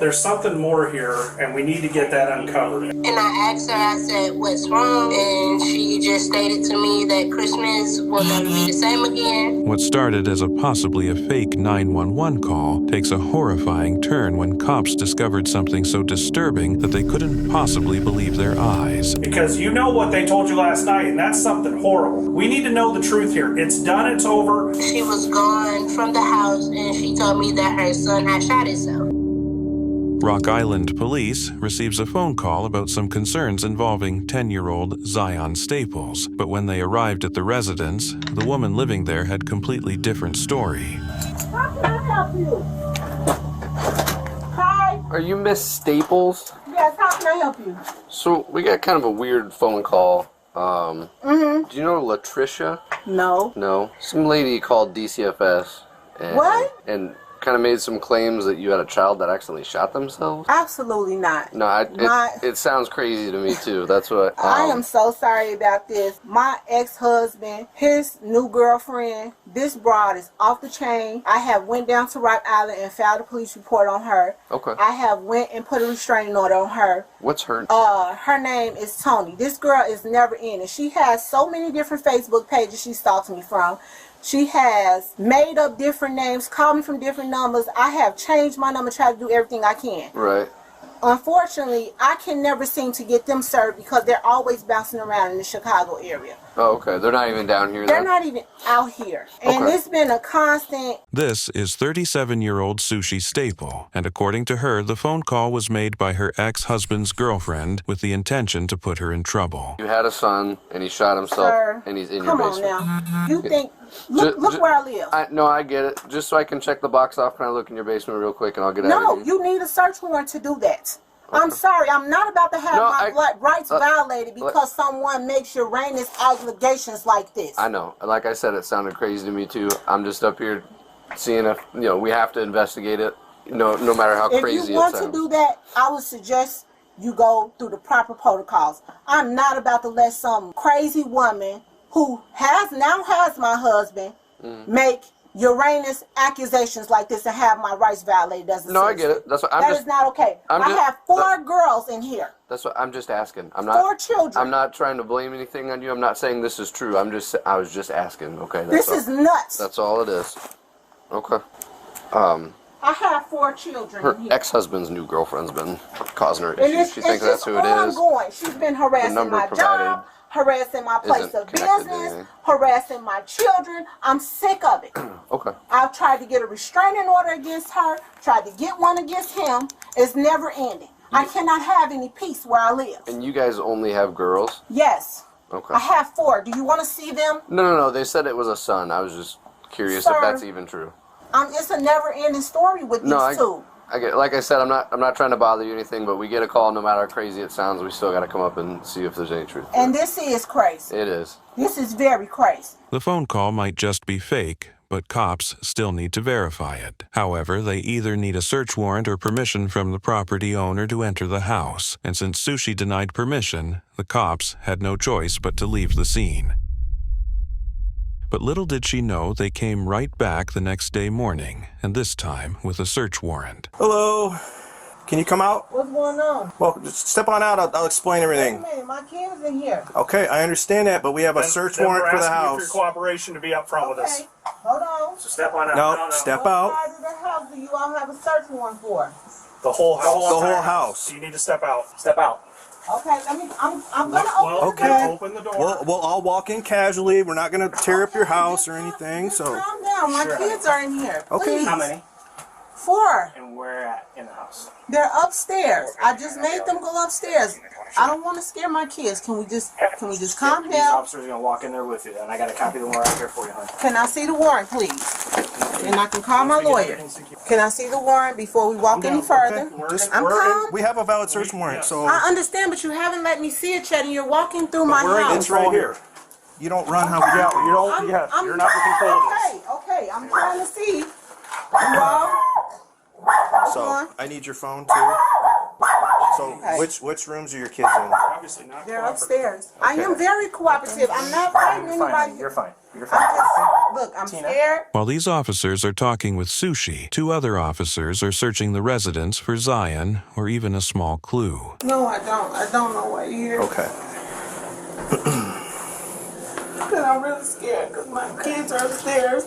There's something more here, and we need to get that uncovered. And I asked her, I said, what's wrong? And she just stated to me that Christmas will never be the same again. What started as a possibly a fake 911 call takes a horrifying turn when cops discovered something so disturbing that they couldn't possibly believe their eyes. Because you know what they told you last night, and that's something horrible. We need to know the truth here. It's done, it's over. She was gone from the house, and she told me that her son had shot himself. Rock Island Police receives a phone call about some concerns involving 10-year-old Zion Staples, but when they arrived at the residence, the woman living there had completely different story. How can I help you? Hi. Are you Miss Staples? Yes, how can I help you? So we got kind of a weird phone call. Do you know Latricia? No. No. Some lady called DCFS. And, What? And kind of made some claims that you had a child that accidentally shot themselves. Absolutely not. No, it sounds crazy to me too. That's what. I am so sorry about this. My ex-husband, his new girlfriend, this broad is off the chain. I have went down to Rock Island and filed a police report on her. Okay. I have went and put a restraining order on her. What's her? Her name is Tony. This girl is never in it. She has so many different Facebook pages she stalks me from. She has made up different names, called me from different numbers. I have changed my number, tried to do everything I can. Right. Unfortunately, I can never seem to get them served because they're always bouncing around in the Chicago area. Oh, okay. They're not even down here. They're not even out here. And Okay. it's been a constant. This is 37-year-old Sushi Staple, and according to her, the phone call was made by her ex-husband's girlfriend with the intention to put her in trouble. You had a son, and he shot himself, Sir, and he's in your come on basement. now. You think, look where I live. No, I get it. Just so I can check the box off, can I look in your basement real quick, and I'll get out No, of here? you need a search warrant to do that. I'm sorry, I'm not about to have my rights violated because someone makes Uranus allegations like this. I know. Like I said, it sounded crazy to me too. I'm just up here seeing if, we have to investigate it, no matter how crazy it sounds. If you want to do that, I would suggest you go through the proper protocols. I'm not about to let some crazy woman who has my husband make Uranus accusations like this and have my rights violated as a No, citizen. I get it. That's what That is not okay. I have 4 girls in here. That's what I'm just asking. I'm not 4 children. I'm not trying to blame anything on you. I'm not saying this is true. I was just asking. Okay. This is nuts. That's all it is. Okay. I have 4 children Her in here. ex-husband's new girlfriend's been causing her And issues. She thinks that's who it is. ongoing. She's been harassing number my provided job, harassing my place isn't of connected to business, anything. harassing my children. I'm sick of it. Okay. I've tried to get a restraining order against her, tried to get one against him. It's never ending. I cannot have any peace where I live. And you guys only have girls? Yes. Okay. I have 4. Do you want to see them? No. They said it was a son. I was just curious if that's even true. It's a never-ending story with these 2. I get, like I said, I'm not trying to bother you or anything, but we get a call, no matter how crazy it sounds, we still got to come up and see if there's any truth. And this is crazy. It is. This is very crazy. The phone call might just be fake, but cops still need to verify it. However, they either need a search warrant or permission from the property owner to enter the house, and since Sushi denied permission, the cops had no choice but to leave the scene. But little did she know they came right back the next day morning, and this time with a search warrant. Hello. Can you come out? What's going on? Well, just step on out. I'll explain everything. Wait a minute, my kid's in here. Okay, I understand that, but we have a search warrant for the We're asking you house. for your cooperation to be up front with us. Hold on. So step on out. No, step out. What part of the house do you all have a search warrant for? The whole house. The whole house. So you need to step out. Step out. Okay, I'm gonna open Okay. Open the door. We'll all walk in casually. We're not going to tear up your house or anything. So, calm down. My kids are in here. Okay. Please. How many? 4. And where at in the house? They're upstairs. I just made them go upstairs. I don't want to scare my kids. Can we just calm These down? officers are going to walk in there with you, and I got a copy of the warrant out here for you, hon. Can I see the warrant, please? And I can call my lawyer. Can I see the warrant before we walk any further? Okay. I'm calm. we have a valid search warrant. So, I understand, but you haven't let me see it yet, and you're walking through my house. it's right here. You don't run how we do. You don't. You're not in control of this. Okay. I'm trying to see. You all? So, I need your phone too. So, which rooms are your kids in? Obviously not. They're upstairs. I am very cooperative. I'm not fighting anybody. You're fine. You're I'm fine. just Look, I'm scared. While these officers are talking with Sushi, 2 other officers are searching the residence for Zion or even a small clue. No, I don't. I don't know what here. Okay. Because I'm really scared because my kids are upstairs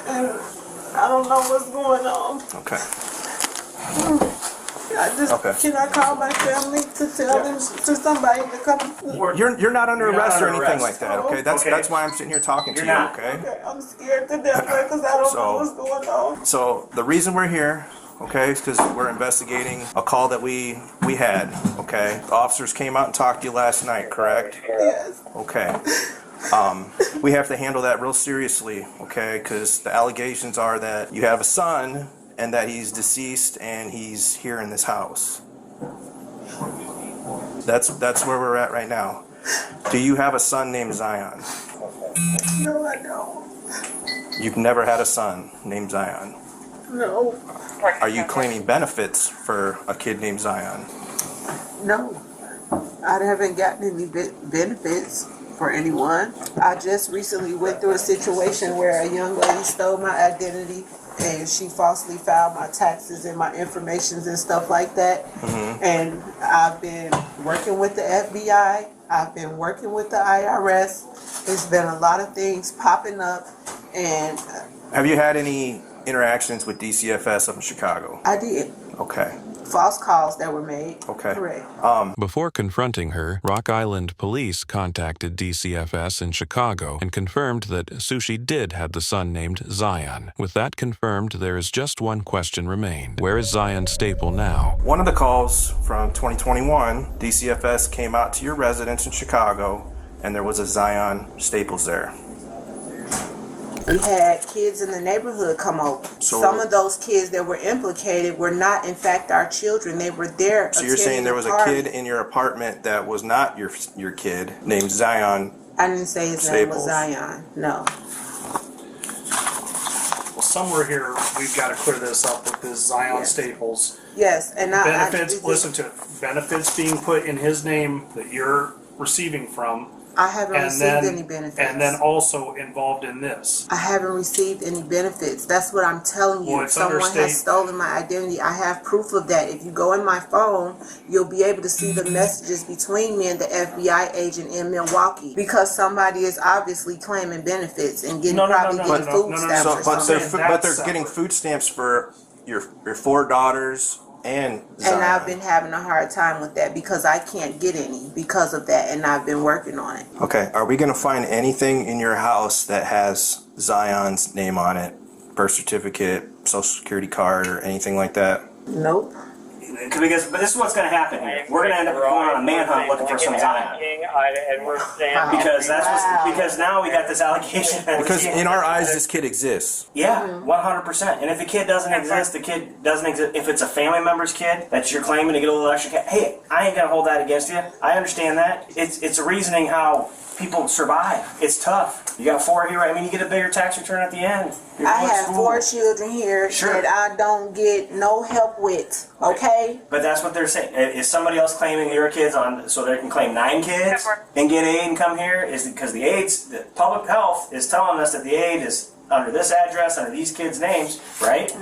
and I don't know what's going on. Okay. Can I call my family to tell them to somebody to come? You're not under arrest or anything arrest. like that, okay? That's why I'm sitting here talking to you, okay? Okay, I'm scared to death because I don't know what's going on. So the reason we're here, okay, is because we're investigating a call that we had, okay? The officers came out and talked to you last night, correct? Yes. Okay. We have to handle that real seriously, okay? Because the allegations are that you have a son and that he's deceased and he's here in this house. That's where we're at right now. Do you have a son named Zion? No, I don't. You've never had a son named Zion. No. Are you claiming benefits for a kid named Zion? No. I haven't gotten any benefits for anyone. I just recently went through a situation where a young lady stole my identity and she falsely filed my taxes and my informations and stuff like that. Mm-hmm. And I've been working with the FBI. I've been working with the IRS. There's been a lot of things popping up. And have you had any interactions with DCFS up in Chicago? I did. Okay. False calls that were made. Okay. Correct. Before confronting her, Rock Island police contacted DCFS in Chicago and confirmed that Sushi did have the son named Zion. With that confirmed, there is just one question remained. Where is Zion Staple now? One of the calls from 2021, DCFS came out to your residence in Chicago and there was a Zion Staples there. We had kids in the neighborhood come over. So, some of those kids that were implicated were not, in fact, our children. They were there. So you're saying there was a kid in your apartment that was not your kid named Zion? I didn't say his name was Zion. No. Well, somewhere here we've got to clear this up with this Zion Staples. Yes, and benefits. Listen to it. Benefits being put in his name that you're receiving from. I haven't received any benefits. And then also involved in this. I haven't received any benefits. That's what I'm telling you. Well, someone has stolen my identity. I have proof of that. If you go in my phone, you'll be able to see the messages between me and the FBI agent in Milwaukee. Because somebody is obviously claiming benefits and getting getting food stamps. But they're getting food stamps for your 4 daughters. And I've been having a hard time with that because I can't get any because of that, and I've been working on it. Okay, are we going to find anything in your house that has Zion's name on it? Birth certificate, social security card, or anything like that? Nope. But this is what's going to happen here. We're going to end up going on a manhunt looking for some Zion. Because now we got this allegation. Because in our eyes, this kid exists. Yeah, 100%. And if the kid doesn't exist, the kid doesn't exist. If it's a family member's kid that you're claiming to get a little extra cash, hey, I ain't going to hold that against you. I understand that. It's a reasoning how people survive. It's tough. You got 4 here. I mean, you get a bigger tax return at the end. I have 4 children here that I don't get no help with. Okay? But that's what they're saying. Is somebody else claiming your kids on so they can claim 9 kids and get aid and come here? Is because the public health is telling us that the aid is under this address, under these kids' names, right?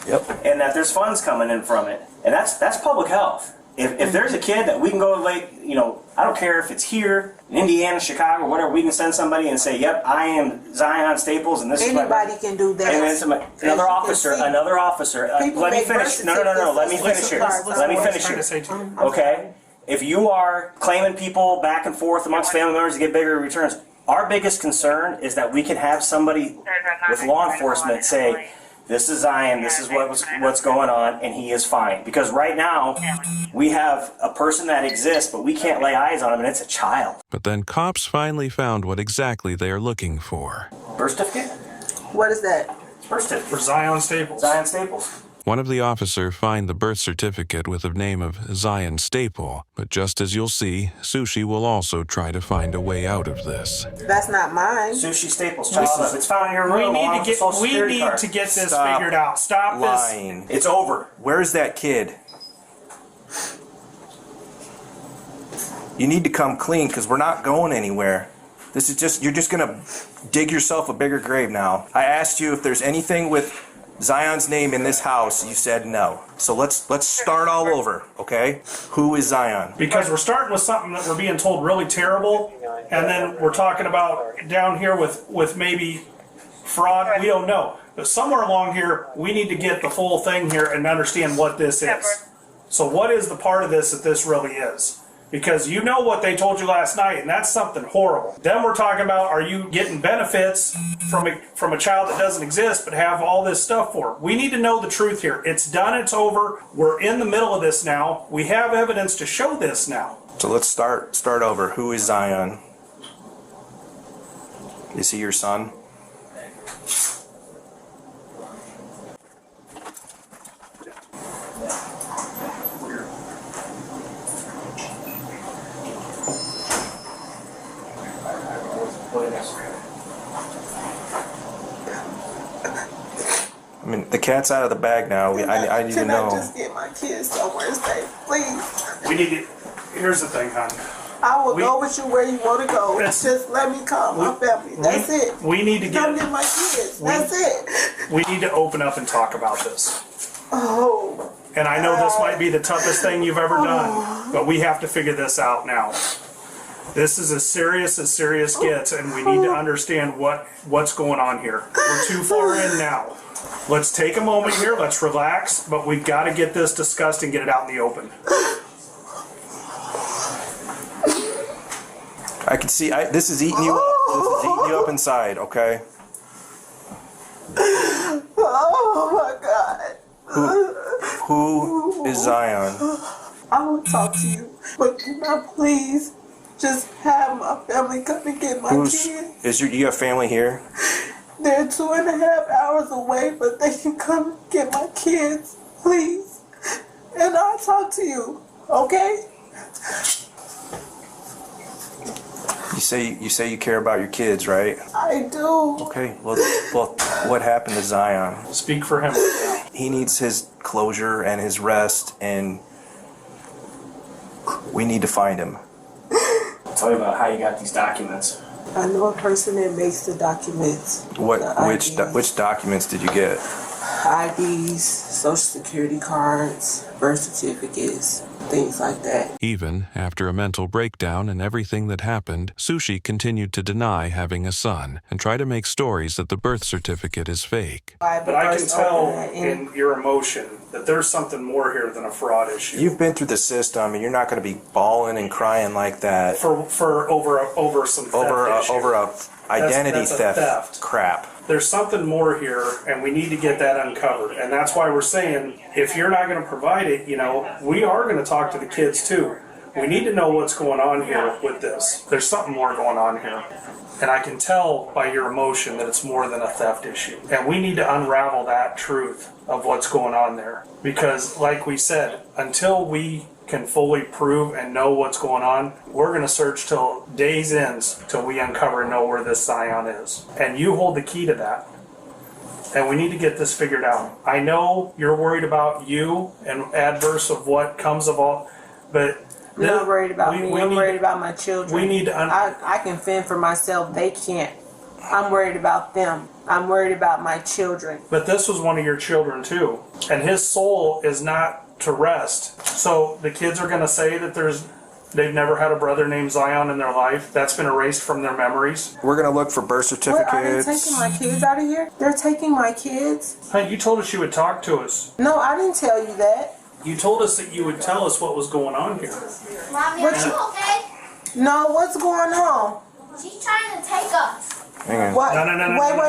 Yep. And that there's funds coming in from it. And that's public health. If there's a kid that we can go I don't care if it's here in Indiana, Chicago, whatever, we can send somebody and say, yep, I am Zion Staples, and this anybody can do that. And then another officer. Let me finish. No. Let me finish here. Okay. If you are claiming people back and forth amongst family members to get bigger returns, our biggest concern is that we can have somebody with law enforcement say, this is Zion, this is what's going on, and he is fine. Because right now, we have a person that exists, but we can't lay eyes on him, and it's a child. But then cops finally found what exactly they are looking for. Birth certificate? What is that? Birth certificate. For Zion Staples. Zion Staples. One of the officers find the birth certificate with the name of Zion Staple, but just as you'll see, Sushi will also try to find a way out of this. That's not mine. Sushi Staples. It's found in your room. We need to get this figured out. Stop lying. This. It's over. Where's that kid? You need to come clean because we're not going anywhere. This is just, you're just gonna dig yourself a bigger grave now. I asked you if there's anything with Zion's name in this house. You said no. So let's start all over, okay? Who is Zion? Because we're starting with something that we're being told really terrible, and then we're talking about down here with maybe fraud. We don't know. But somewhere along here, we need to get the full thing here and understand what this is. So what is the part of this that this really is? Because you know what they told you last night, and that's something horrible. Then we're talking about, are you getting benefits from a child that doesn't exist but have all this stuff for? We need to know the truth here. It's done, it's over. We're in the middle of this now. We have evidence to show this now. So let's start over. Who is Zion? Is he your son? I mean, the cat's out of the bag now. I need to know. Can I just get my kids somewhere safe, please? We need to. Here's the thing, hon. I will go with you where you want to go. Just let me call my family. That's it. We need to come get my kids. That's it. We need to open up and talk about this. Oh. And I know this might be the toughest thing you've ever done, but we have to figure this out now. This is as serious gets, and we need to understand what's going on here. We're too far in now. Let's take a moment here. Let's relax, but we've got to get this discussed and get it out in the open. I can see. This is eating you up. This is eating you up inside. Okay. Oh my God. Who is Zion? I will talk to you, but can I please just have my family come and get my kids? You have family here? They're 2.5 hours away, but they can come get my kids, please. And I'll talk to you, okay? You say you care about your kids, right? I do. Okay. Well, what happened to Zion? Speak for him. He needs his closure and his rest, and we need to find him. Tell me about how you got these documents. I know a person that makes the documents. Which documents did you get? IDs, social security cards, birth certificates, things like that. Even after a mental breakdown and everything that happened, Sushi continued to deny having a son and try to make stories that the birth certificate is fake. But I can tell in your emotion that there's something more here than a fraud issue. You've been through the system, and you're not going to be bawling and crying like that for over some theft issue. over a identity theft crap. There's something more here, and we need to get that uncovered. And that's why we're saying, if you're not going to provide it, we are going to talk to the kids too. We need to know what's going on here with this. There's something more going on here. And I can tell by your emotion that it's more than a theft issue. And we need to unravel that truth of what's going on there. Because, like we said, until we can fully prove and know what's going on, we're going to search till days ends till we uncover and know where this Zion is. And you hold the key to that. And we need to get this figured out. I know you're worried about you and adverse of what comes of all, but I'm not worried about me. I'm worried about my children. We need to I can fend for myself. They can't. I'm worried about them. I'm worried about my children. But this was one of your children too. And his soul is not to rest. So the kids are going to say that they've never had a brother named Zion in their life. That's been erased from their memories. We're going to look for birth certificates. What, are they taking my kids out of here? They're taking my kids? Hey, you told us you would talk to us. No, I didn't tell you that. You told us that you would tell us what was going on here. Mommy, are you okay? No, what's going on? She's trying to take us. Hang on. What? No. Wait.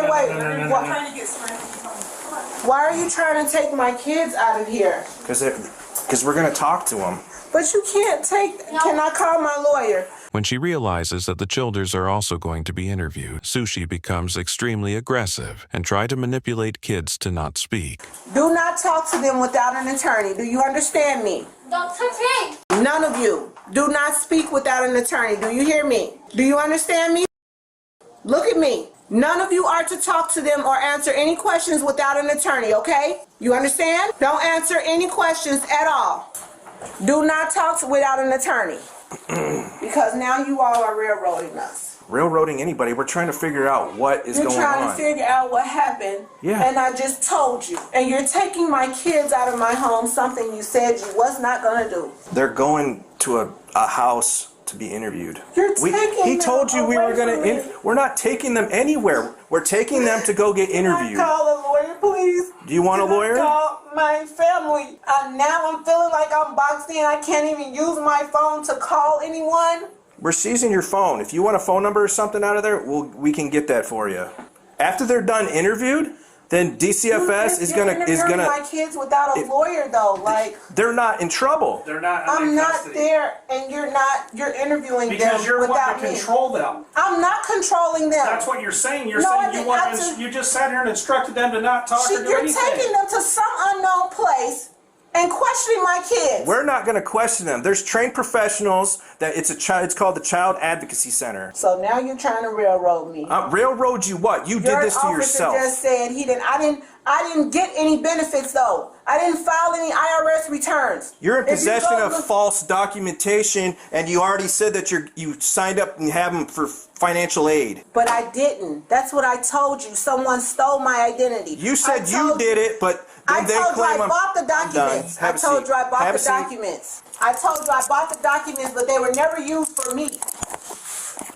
Why are you trying to take my kids out of here? Because we're going to talk to them. But you can't take... No. Can I call my lawyer? When she realizes that the Childers are also going to be interviewed, Sushi becomes extremely aggressive and try to manipulate kids to not speak. Do not talk to them without an attorney. Do you understand me? Don't touch him. None of you. Do not speak without an attorney. Do you hear me? Do you understand me? Look at me. None of you are to talk to them or answer any questions without an attorney, okay? You understand? Don't answer any questions at all. Do not talk without an attorney. Because now you all are railroading us. railroading anybody. We're trying to figure out what is You're going trying on. to figure out what happened. Yeah. And I just told you. And you're taking my kids out of my home, something you said you was not going to do. They're going to a house to be interviewed. You're taking He told them you we were away going from to. me. We're not taking them anywhere. We're taking them to go get interviewed. Call a lawyer, please. Do you want a lawyer? Call my family. Now I'm feeling like I'm boxed in. I can't even use my phone to call anyone. We're seizing your phone. If you want a phone number or something out of there, we can get that for you. After they're done interviewed, then DCFS is gonna my kids without a lawyer though. Like they're not in trouble. They're not. I'm not there, and you're interviewing because them you're without wanting to me. control them. I'm not controlling them. That's what you're saying. You're No, I saying didn't. you want. You just sat here and instructed them to not talk or do You're anything. taking them to some unknown place and questioning my kids. We're not going to question them. There's trained professionals. It's called the Child Advocacy Center. So now you're trying to railroad me. Railroad you what? You did this to yourself. Your officer just said he didn't. I didn't get any benefits though. I didn't file any IRS returns. You're in If you possession go of look- false documentation, and you already said that you signed up and have them for financial aid. But I didn't. That's what I told you. Someone stole my identity. You said you did it, but then they told you claim I bought the I'm done. documents. I Have a told seat. you I bought Have a the seat. documents. I told you I bought the documents, but they were never used for me.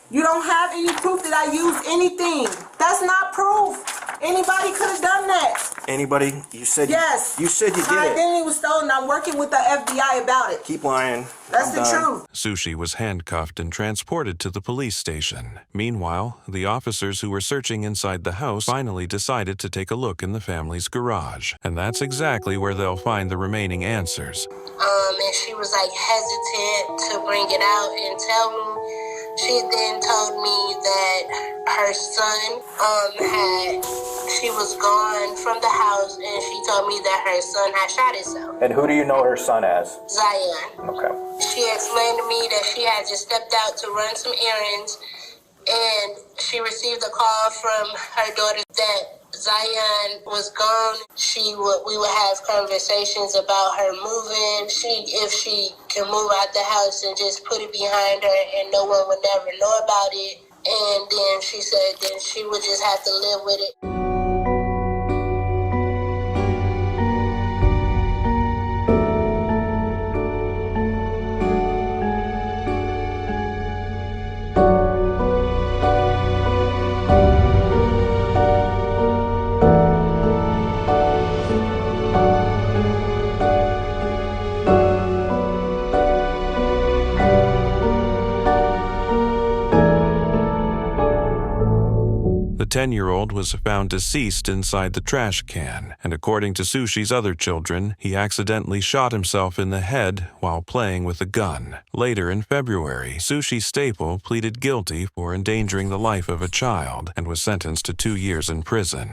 You don't have any proof that I used anything. That's not proof. Anybody could have done that. Anybody? You said Yes. You said you My did it. identity was stolen. I'm working with the FBI about it. Keep lying. That's I'm the done. truth. Sushi was handcuffed and transported to the police station. Meanwhile, the officers who were searching inside the house finally decided to take a look in the family's garage. And that's exactly where they'll find the remaining answers. And she was like hesitant to bring it out and tell me. She then told me that her son she was gone from the house, and she told me that her son had shot himself. And who do you know her son as? Zion. Okay. She explained to me that she had just stepped out to run some errands, and she received a call from her daughter that Zion was gone. We would have conversations about her moving. If she can move out the house and just put it behind her, and no one would never know about it. And then she said then she would just have to live with it. The 10-year-old was found deceased inside the trash can, and according to Sushi's other children, he accidentally shot himself in the head while playing with a gun. Later in February, Sushi Staple pleaded guilty for endangering the life of a child and was sentenced to 2 years in prison.